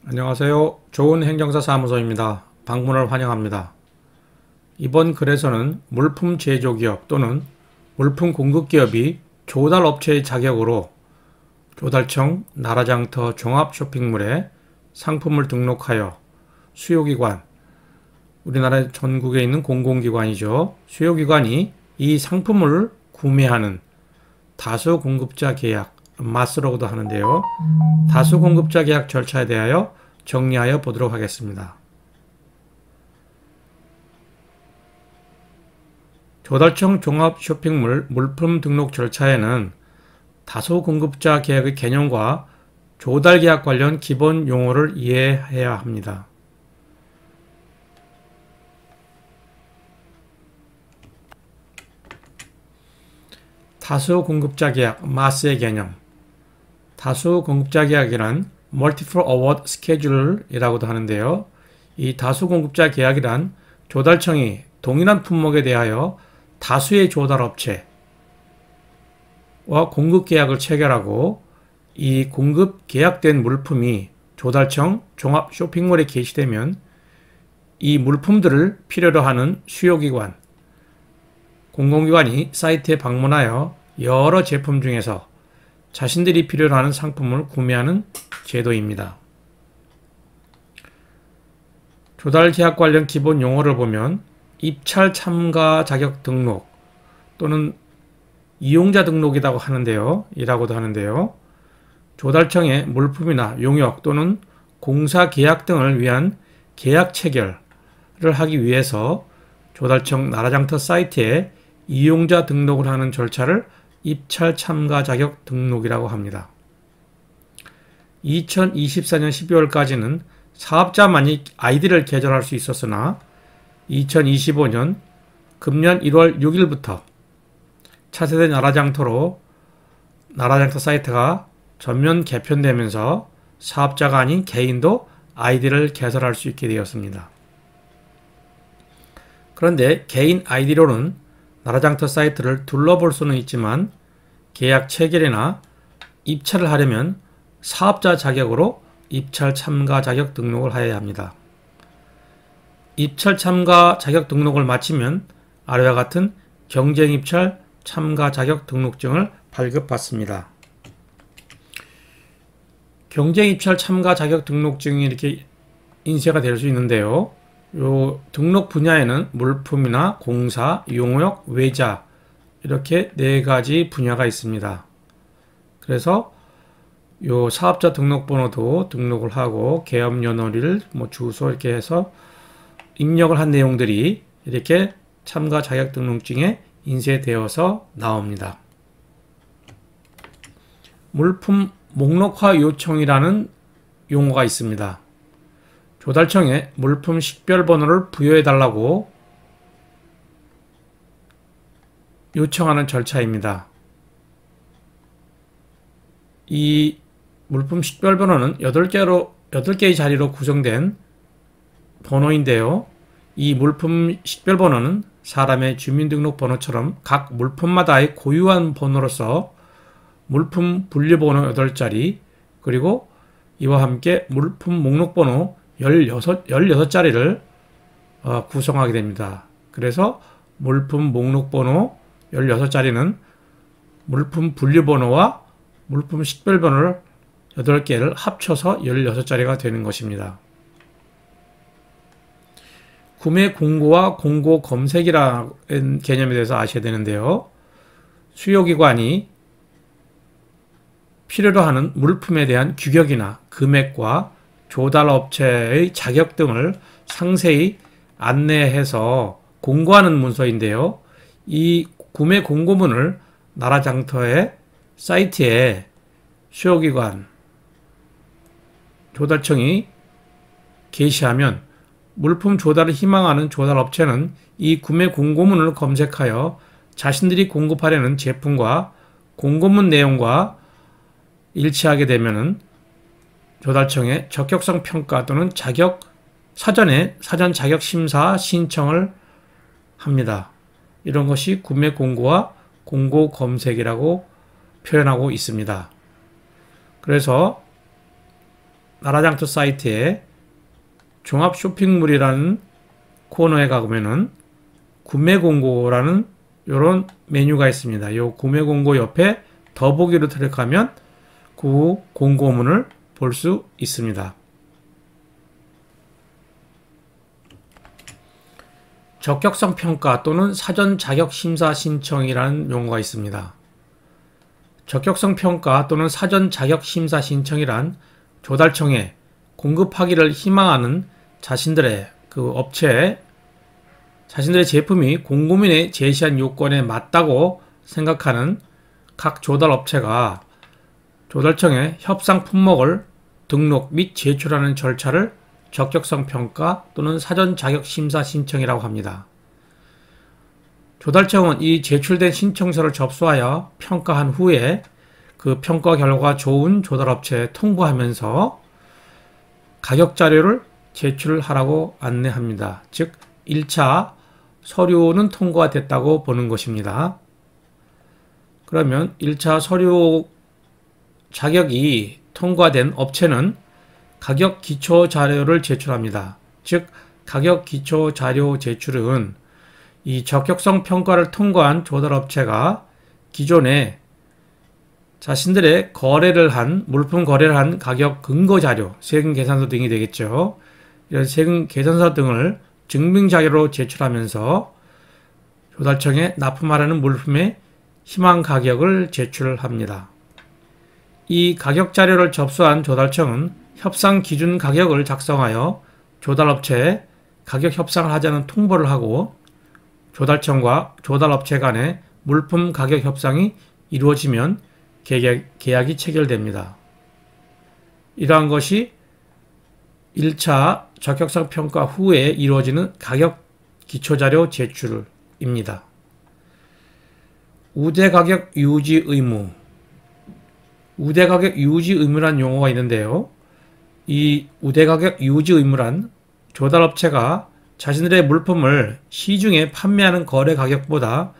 안녕하세요. 좋은 행정사 사무소입니다. 방문을 환영합니다. 이번 글에서는 물품 제조기업 또는 물품 공급기업이 조달업체의 자격으로 조달청, 나라장터 종합쇼핑몰에 상품을 등록하여 수요기관, 우리나라 전국에 있는 공공기관이죠. 수요기관이 이 상품을 구매하는 다수공급자 계약, 마스로고도 하는데요. 다수공급자 계약 절차에 대하여 정리하여 보도록 하겠습니다. 조달청 종합쇼핑몰 물품 등록 절차에는 다수공급자 계약의 개념과 조달계약 관련 기본 용어를 이해해야 합니다. 다수공급자 계약, 마스의 개념. 다수공급자 계약이란 Multiple Award Schedule이라고도 하는데요. 이 다수공급자 계약이란 조달청이 동일한 품목에 대하여 다수의 조달업체와 공급 계약을 체결하고 이 공급 계약된 물품이 조달청 종합 쇼핑몰에 게시되면 이 물품들을 필요로 하는 수요기관, 공공기관이 사이트에 방문하여 여러 제품 중에서 자신들이 필요로 하는 상품을 구매하는 제도입니다. 조달 계약 관련 기본 용어를 보면 입찰 참가 자격 등록 또는 이용자 등록이라고 하는데요. 조달청의 물품이나 용역 또는 공사 계약 등을 위한 계약 체결을 하기 위해서 조달청 나라장터 사이트에 이용자 등록을 하는 절차를 입찰 참가 자격 등록이라고 합니다. 2024년 12월까지는 사업자만이 아이디를 개설할 수 있었으나 2025년 금년 1월 6일부터 차세대 나라장터로 나라장터 사이트가 전면 개편되면서 사업자가 아닌 개인도 아이디를 개설할 수 있게 되었습니다. 그런데 개인 아이디로는 나라장터 사이트를 둘러볼 수는 있지만 계약 체결이나 입찰을 하려면 사업자 자격으로 입찰 참가 자격 등록을 해야 합니다. 입찰 참가 자격 등록을 마치면 아래와 같은 경쟁 입찰 참가 자격 등록증을 발급받습니다. 경쟁 입찰 참가 자격 등록증이 이렇게 인쇄가 될 수 있는데요. 요 등록 분야에는 물품이나 공사, 용역, 외자 이렇게 네 가지 분야가 있습니다. 그래서 요 사업자 등록번호도 등록을 하고 개업연월일, 주소 이렇게 해서 입력을 한 내용들이 이렇게 참가 자격 등록증에 인쇄되어서 나옵니다. 물품 목록화 요청이라는 용어가 있습니다. 조달청에 물품 식별번호를 부여해달라고 요청하는 절차입니다. 이 물품 식별번호는 8개의 자리로 구성된 번호인데요. 이 물품 식별번호는 사람의 주민등록번호처럼 각 물품마다의 고유한 번호로서 물품 분류번호 8자리 그리고 이와 함께 물품 목록번호 16자리를 구성하게 됩니다. 그래서 물품 목록번호 16자리는 물품 분류번호와 물품 식별번호를 8개를 합쳐서 16자리가 되는 것입니다. 구매 공고와 공고 검색이라는 개념에 대해서 아셔야 되는데요. 수요기관이 필요로 하는 물품에 대한 규격이나 금액과 조달업체의 자격 등을 상세히 안내해서 공고하는 문서인데요. 이 구매 공고문을 나라장터의 사이트에 수요기관, 조달청이 게시하면 물품 조달을 희망하는 조달업체는 이 구매 공고문을 검색하여 자신들이 공급하려는 제품과 공고문 내용과 일치하게 되면은 조달청에 적격성 평가 또는 사전 자격 심사 신청을 합니다. 이런 것이 구매 공고와 공고 검색이라고 표현하고 있습니다. 그래서 나라장터 사이트에 종합 쇼핑몰이라는 코너에 가보면은 구매 공고라는 이런 메뉴가 있습니다. 이 구매 공고 옆에 더보기로 클릭하면 그 공고문을 볼 수 있습니다. 적격성 평가 또는 사전 자격 심사 신청이라는 용어가 있습니다. 적격성 평가 또는 사전 자격 심사 신청이란 조달청에 공급하기를 희망하는 자신들의 그 업체에 자신들의 제품이 공고문에 제시한 요건에 맞다고 생각하는 각 조달업체가 조달청에 협상 품목을 등록 및 제출하는 절차를 적격성 평가 또는 사전 자격 심사 신청이라고 합니다. 조달청은 이 제출된 신청서를 접수하여 평가한 후에 그 평가 결과가 좋은 조달업체에 통보하면서 가격 자료를 제출하라고 안내합니다. 즉 1차 서류는 통과가 됐다고 보는 것입니다. 그러면 1차 서류 자격이 통과된 업체는 가격 기초 자료를 제출합니다. 즉 가격 기초 자료 제출은 이 적격성 평가를 통과한 조달업체가 기존에 자신들의 물품 거래를 한 가격 근거 자료, 세금 계산서 등이 되겠죠. 이런 세금 계산서 등을 증빙 자료로 제출하면서 조달청에 납품하라는 물품의 희망 가격을 제출합니다. 이 가격 자료를 접수한 조달청은 협상 기준 가격을 작성하여 조달업체에 가격 협상을 하자는 통보를 하고 조달청과 조달업체 간의 물품 가격 협상이 이루어지면 계약이 체결됩니다. 이러한 것이 1차 적격성 평가 후에 이루어지는 가격 기초자료 제출입니다. 우대가격 유지 의무. 우대가격 유지 의무란 용어가 있는데요. 이 우대가격 유지 의무란 조달업체가 자신들의 물품을 시중에 판매하는 거래 가격보다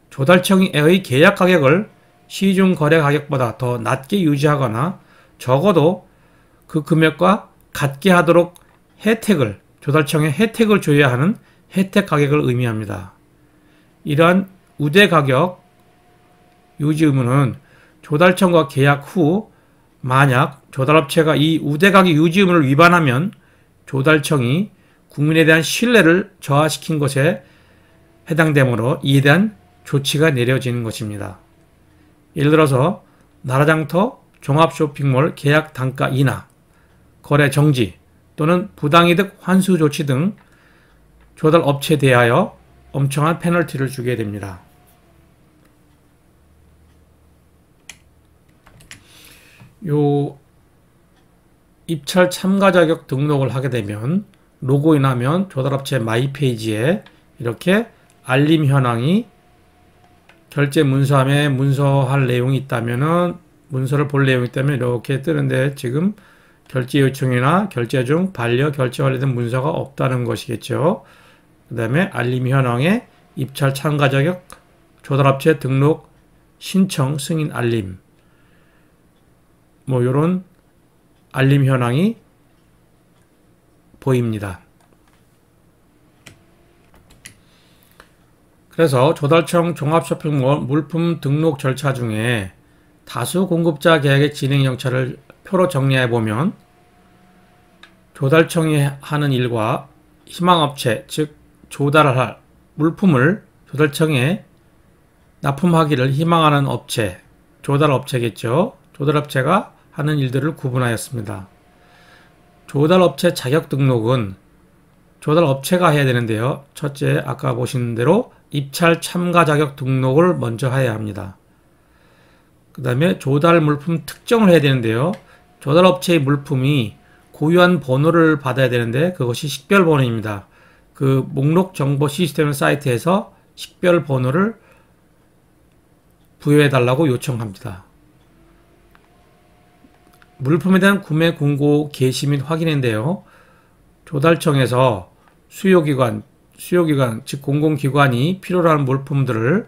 조달청의 계약 가격을 시중 거래 가격보다 더 낮게 유지하거나 적어도 그 금액과 같게 하도록 조달청에 혜택을 줘야 하는 혜택 가격을 의미합니다. 이러한 우대가격 유지 의무는 조달청과 계약 후 만약 조달업체가 이 우대가격 유지 의무를 위반하면 조달청이 국민에 대한 신뢰를 저하시킨 것에 해당되므로 이에 대한 조치가 내려지는 것입니다. 예를 들어서 나라장터 종합쇼핑몰 계약 단가 인하, 거래 정지 또는 부당이득 환수 조치 등 조달업체에 대하여 엄청난 페널티를 주게 됩니다. 요 입찰 참가 자격 등록을 하게 되면 로그인하면 조달업체 마이 페이지에 이렇게 알림 현황이 결제 문서함에 문서할 내용이 있다면은 문서를 볼 내용이 있다면 이렇게 뜨는데 지금 결제 요청이나 결제 중 반려 결제 관련된 문서가 없다는 것이겠죠. 그 다음에 알림 현황에 입찰 참가 자격 조달업체 등록 신청 승인 알림 이런 알림 현황이 보입니다. 그래서 조달청 종합쇼핑몰 물품 등록 절차 중에 다수 공급자 계약의 진행 절차를 표로 정리해 보면 조달청이 하는 일과 희망업체, 즉 조달을 할 물품을 조달청에 납품하기를 희망하는 업체, 조달업체겠죠. 조달업체가 하는 일들을 구분하였습니다. 조달업체 자격 등록은 조달업체가 해야 되는데요. 첫째, 아까 보신 대로 입찰 참가 자격 등록을 먼저 해야 합니다. 그 다음에 조달 물품 특정을 해야 되는데요. 조달업체의 물품이 고유한 번호를 받아야 되는데 그것이 식별번호입니다. 그 목록 정보 시스템 사이트에서 식별 번호를 부여해 달라고 요청합니다. 물품에 대한 구매 공고 게시 및 확인인데요. 조달청에서 수요기관, 즉 공공기관이 필요로 하는 물품들을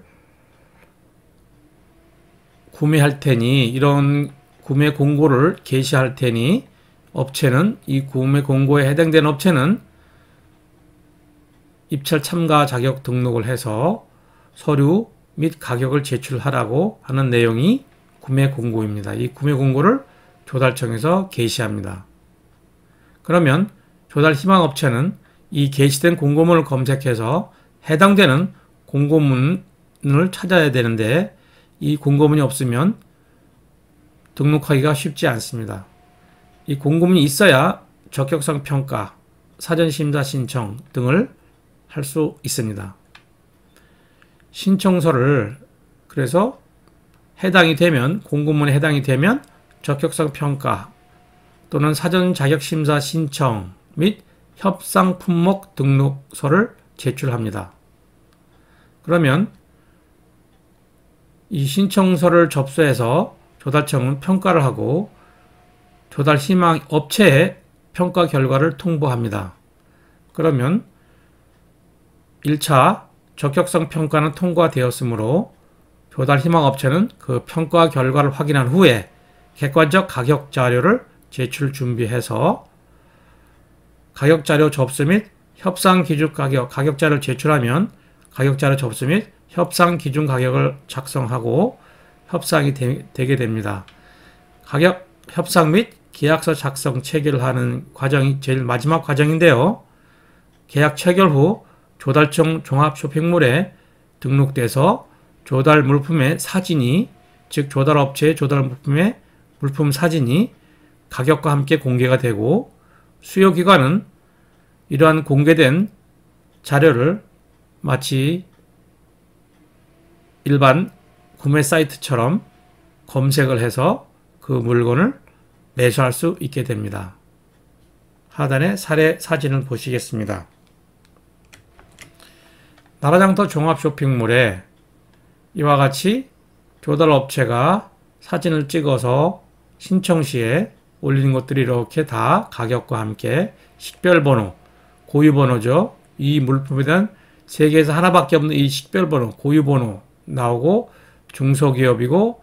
구매할 테니 이런 구매 공고를 게시할 테니 업체는 이 구매 공고에 해당되는 업체는 입찰 참가 자격 등록을 해서 서류 및 가격을 제출하라고 하는 내용이 구매 공고입니다. 이 구매 공고를 조달청에서 게시합니다. 그러면 조달 희망 업체는 이 게시된 공고문을 검색해서 해당되는 공고문을 찾아야 되는데 이 공고문이 없으면 등록하기가 쉽지 않습니다. 이 공고문이 있어야 적격성 평가, 사전심사 신청 등을 할 수 있습니다. 신청서를 그래서 해당이 되면 공고문에 해당이 되면 적격성 평가 또는 사전 자격심사 신청 및 협상 품목 등록서를 제출합니다. 그러면 이 신청서를 접수해서 조달청은 평가를 하고 조달 희망 업체에 평가 결과를 통보합니다. 그러면 1차 적격성 평가는 통과되었으므로 조달 희망 업체는 그 평가 결과를 확인한 후에 객관적 가격 자료를 제출 준비해서 가격 자료 접수 및 협상 기준 가격 자료를 제출하면 가격 자료 접수 및 협상 기준 가격을 작성하고 협상이 되게 됩니다. 가격 협상 및 계약서 작성 체결을 하는 과정이 제일 마지막 과정인데요. 계약 체결 후 조달청 종합 쇼핑몰에 등록돼서 조달 물품의 사진이 즉 조달업체의 조달 물품의 물품 사진이 가격과 함께 공개가 되고 수요기관은 이러한 공개된 자료를 마치 일반 구매 사이트처럼 검색을 해서 그 물건을 매수할 수 있게 됩니다. 하단의 사례 사진을 보시겠습니다. 나라장터 종합 쇼핑몰에 이와 같이 조달업체가 사진을 찍어서 신청 시에 올리는 것들이 이렇게 다 가격과 함께 식별번호, 고유번호죠. 이 물품에 대한 세계에서 하나밖에 없는 이 식별번호, 고유번호 나오고 중소기업이고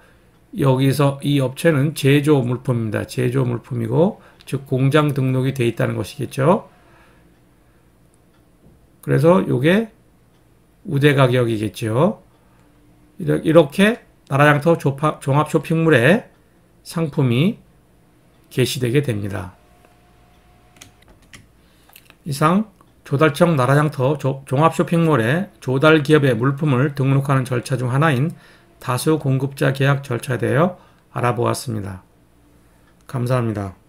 여기서 이 업체는 제조 물품입니다. 제조 물품이고 즉 공장 등록이 되어 있다는 것이겠죠. 그래서 이게 우대 가격이겠죠. 이렇게 나라장터 종합 쇼핑몰에 상품이 게시되게 됩니다. 이상 조달청 나라장터 종합 쇼핑몰에 조달 기업의 물품을 등록하는 절차 중 하나인 다수 공급자 계약 절차에 대하여 알아보았습니다. 감사합니다.